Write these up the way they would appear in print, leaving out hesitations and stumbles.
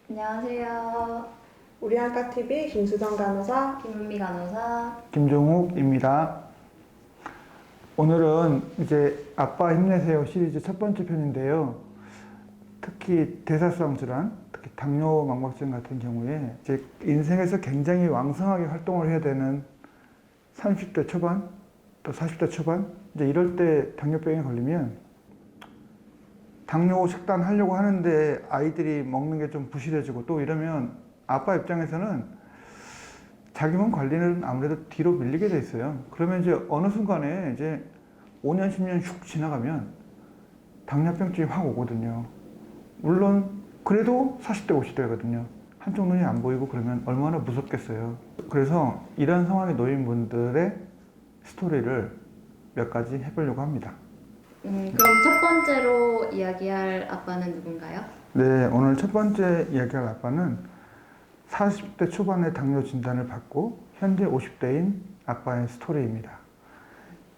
안녕하세요. 우리 한과TV 김수정 간호사, 김은미 간호사. 김종욱입니다. 오늘은 이제 아빠 힘내세요 시리즈 첫 번째 편인데요. 특히 대사성 질환, 특히 당뇨 망막증 같은 경우에 이제 인생에서 굉장히 왕성하게 활동을 해야 되는 30대 초반 또 40대 초반 이제 이럴 때 당뇨병에 걸리면 당뇨 식단 하려고 하는데 아이들이 먹는 게 좀 부실해지고 또 이러면 아빠 입장에서는 자기 몸 관리는 아무래도 뒤로 밀리게 돼 있어요. 그러면 이제 어느 순간에 이제 5년, 10년 슉 지나가면 당뇨병증이 확 오거든요. 물론 그래도 40대, 50대거든요. 한쪽 눈이 안 보이고 그러면 얼마나 무섭겠어요. 그래서 이런 상황에 놓인 분들의 스토리를 몇 가지 해보려고 합니다. 그럼 첫 번째로 이야기할 아빠는 누군가요? 네, 오늘 첫 번째 이야기할 아빠는 40대 초반에 당뇨 진단을 받고 현재 50대인 아빠의 스토리입니다.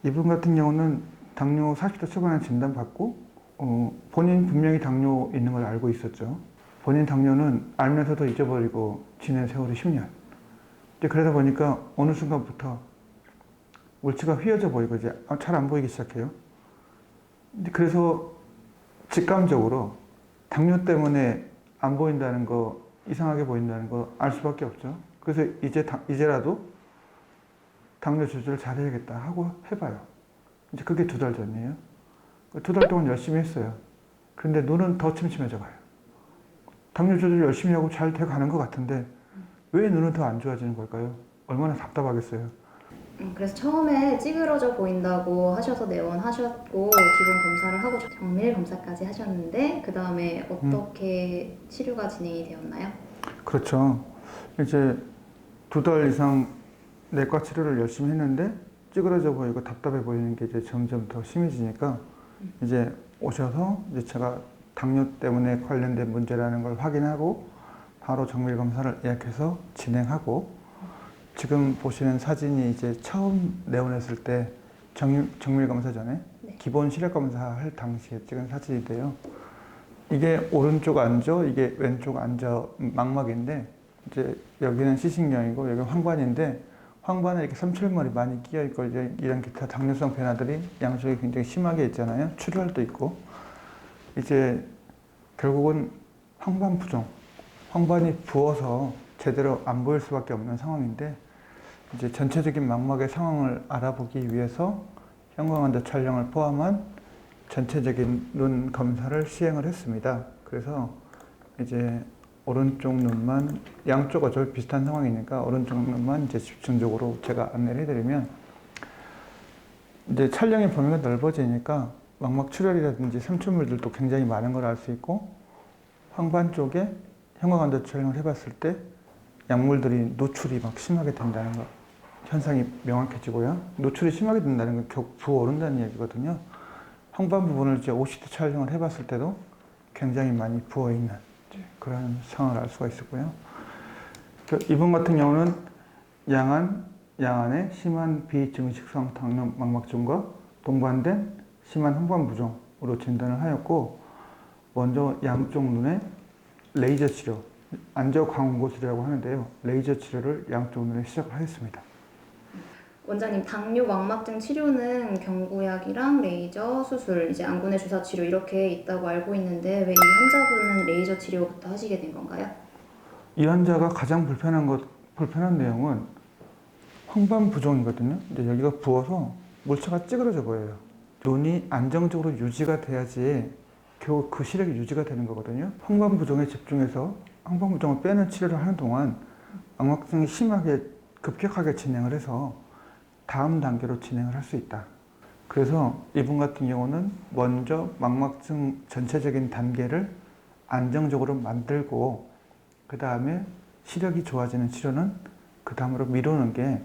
이분 같은 경우는 당뇨 40대 초반에 진단받고 본인 분명히 당뇨 있는 걸 알고 있었죠. 본인 당뇨는 알면서도 잊어버리고 지낸 세월이 10년. 이제 그러다 보니까 어느 순간부터 물치가 휘어져 보이고 이제 잘 안 보이기 시작해요. 그래서 직감적으로 당뇨 때문에 안 보인다는 거, 이상하게 보인다는 거 알 수밖에 없죠. 그래서 이제라도 당뇨 조절을 잘해야겠다 하고 해봐요. 이제 그게 2달 전이에요. 2달 동안 열심히 했어요. 그런데 눈은 더 침침해져 가요. 당뇨 조절 열심히 하고 잘 돼가는 것 같은데 왜 눈은 더 안 좋아지는 걸까요? 얼마나 답답하겠어요. 그래서 처음에 찌그러져 보인다고 하셔서 내원하셨고 기본 검사를 하고 정밀 검사까지 하셨는데 그 다음에 어떻게 치료가 진행이 되었나요? 그렇죠. 이제 2달 이상 내과 치료를 열심히 했는데 찌그러져 보이고 답답해 보이는 게 이제 점점 더 심해지니까 이제 오셔서 이제 제가 당뇨 때문에 관련된 문제라는 걸 확인하고 바로 정밀 검사를 예약해서 진행하고 지금 보시는 사진이 이제 처음 내원했을 때 정밀 검사 전에 기본 시력 검사할 당시에 찍은 사진인데요. 이게 오른쪽 안저, 이게 왼쪽 안저 망막인데 이제 여기는 시신경이고 여기 황반인데 황반에 이렇게 삼출물이 많이 끼어 있고 이런 기타 당뇨성 변화들이 양쪽에 굉장히 심하게 있잖아요. 출혈도 있고 이제 결국은 황반 부종, 황반이 부어서 제대로 안 보일 수밖에 없는 상황인데 이제 전체적인 망막의 상황을 알아보기 위해서 형광안저 촬영을 포함한 전체적인 눈 검사를 시행을 했습니다. 그래서 이제 오른쪽 눈만 양쪽 어차피 비슷한 상황이니까 오른쪽 눈만 이제 집중적으로 제가 안내를 해드리면 이제 촬영의 범위가 넓어지니까 망막 출혈이라든지 삼출물들도 굉장히 많은 걸 알 수 있고 황반 쪽에 형광안저 촬영을 해봤을 때 약물들이 노출이 막 심하게 된다는 거 현상이 명확해지고요. 노출이 심하게 된다는 건 결국 부어오른다는 얘기거든요. 황반 부분을 이제 OCT 촬영을 해봤을 때도 굉장히 많이 부어있는 그런 상황을 알 수가 있었고요. 이분 같은 경우는 양안의 심한 비증식성 당뇨 망막증과 동반된 심한 황반 부종으로 진단을 하였고 먼저 양쪽 눈에 레이저 치료, 안저 광운고 치료라고 하는데요. 레이저 치료를 양쪽 눈에 시작을 하였습니다. 원장님, 당뇨 망막증 치료는 경구약이랑 레이저, 수술, 이제 안구내 주사 치료 이렇게 있다고 알고 있는데 왜 이 환자분은 레이저 치료부터 하시게 된 건가요? 이 환자가 가장 불편한 내용은 황반 부종이거든요. 근데 여기가 부어서 물체가 찌그러져 보여요. 눈이 안정적으로 유지가 돼야지 겨우 그 시력이 유지가 되는 거거든요. 황반 부종에 집중해서 황반 부종을 빼는 치료를 하는 동안 망막증이 심하게 급격하게 진행을 해서 다음 단계로 진행을 할 수 있다. 그래서 이분 같은 경우는 먼저 망막증 전체적인 단계를 안정적으로 만들고 그 다음에 시력이 좋아지는 치료는 그 다음으로 미루는 게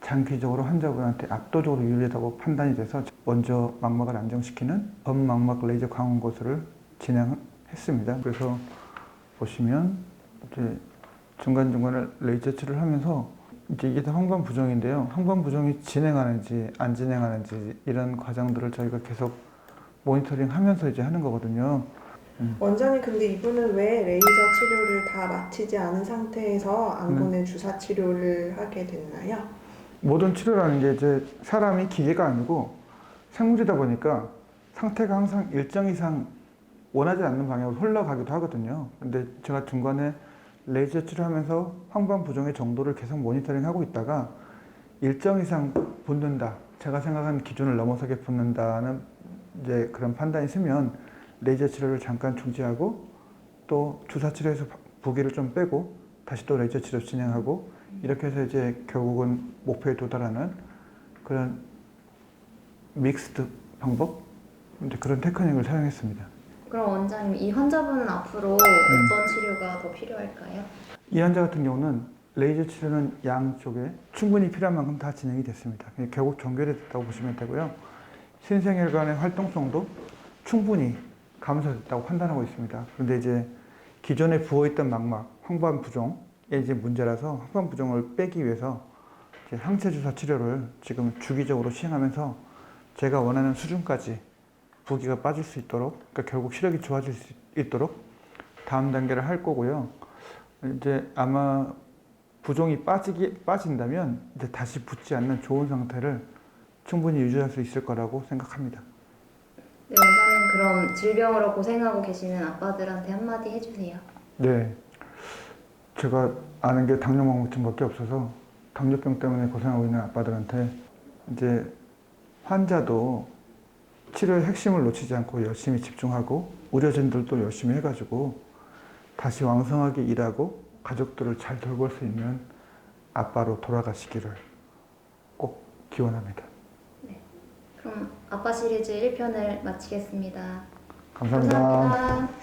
장기적으로 환자분한테 압도적으로 유리하다고 판단이 돼서 먼저 망막을 안정시키는 범망막 레이저 광운고술을 진행했습니다. 그래서 보시면 이제 중간중간에 레이저 치료를 하면서 이제 이게 다 황반 부종인데요. 황반 부종이 진행하는지 안 진행하는지 이런 과정들을 저희가 계속 모니터링 하면서 이제 하는 거거든요. 원장님, 근데 이분은 왜 레이저 치료를 다 마치지 않은 상태에서 안구내 주사 치료를 하게 됐나요? 모든 치료라는 게 이제 사람이 기계가 아니고 생물이다 보니까 상태가 항상 일정 이상 원하지 않는 방향으로 흘러가기도 하거든요. 근데 제가 중간에 레이저 치료하면서 황반 부종의 정도를 계속 모니터링하고 있다가 일정 이상 붓는다. 제가 생각한 기준을 넘어서게 붓는다는 이제 그런 판단이 있으면 레이저 치료를 잠깐 중지하고 또 주사 치료에서 부기를 좀 빼고 다시 또 레이저 치료 진행하고 이렇게 해서 이제 결국은 목표에 도달하는 그런 믹스드 방법 이제 그런 테크닉을 사용했습니다. 그럼 원장님, 이 환자분은 앞으로 어떤 치료가 더 필요할까요? 이 환자 같은 경우는 레이저 치료는 양쪽에 충분히 필요한 만큼 다 진행이 됐습니다. 결국 종결이 됐다고 보시면 되고요. 신생혈관의 활동성도 충분히 감소됐다고 판단하고 있습니다. 그런데 이제 기존에 부어있던 망막, 황반 부종에 이제 문제라서 황반 부종을 빼기 위해서 이제 항체 주사 치료를 지금 주기적으로 시행하면서 제가 원하는 수준까지 부기가 빠질 수 있도록, 그러니까 결국 시력이 좋아질 수 있도록 다음 단계를 할 거고요. 이제 아마 부종이 빠진다면 이제 다시 붓지 않는 좋은 상태를 충분히 유지할 수 있을 거라고 생각합니다. 네, 원장님, 그럼 질병으로 고생하고 계시는 아빠들한테 한마디 해주세요. 네. 제가 아는 게 당뇨망막증밖에 없어서 당뇨병 때문에 고생하고 있는 아빠들한테 이제 환자도 치료의 핵심을 놓치지 않고 열심히 집중하고 의료진들도 열심히 해가지고 다시 왕성하게 일하고 가족들을 잘 돌볼 수 있는 아빠로 돌아가시기를 꼭 기원합니다. 그럼 아빠 시리즈 1편을 마치겠습니다. 감사합니다. 감사합니다.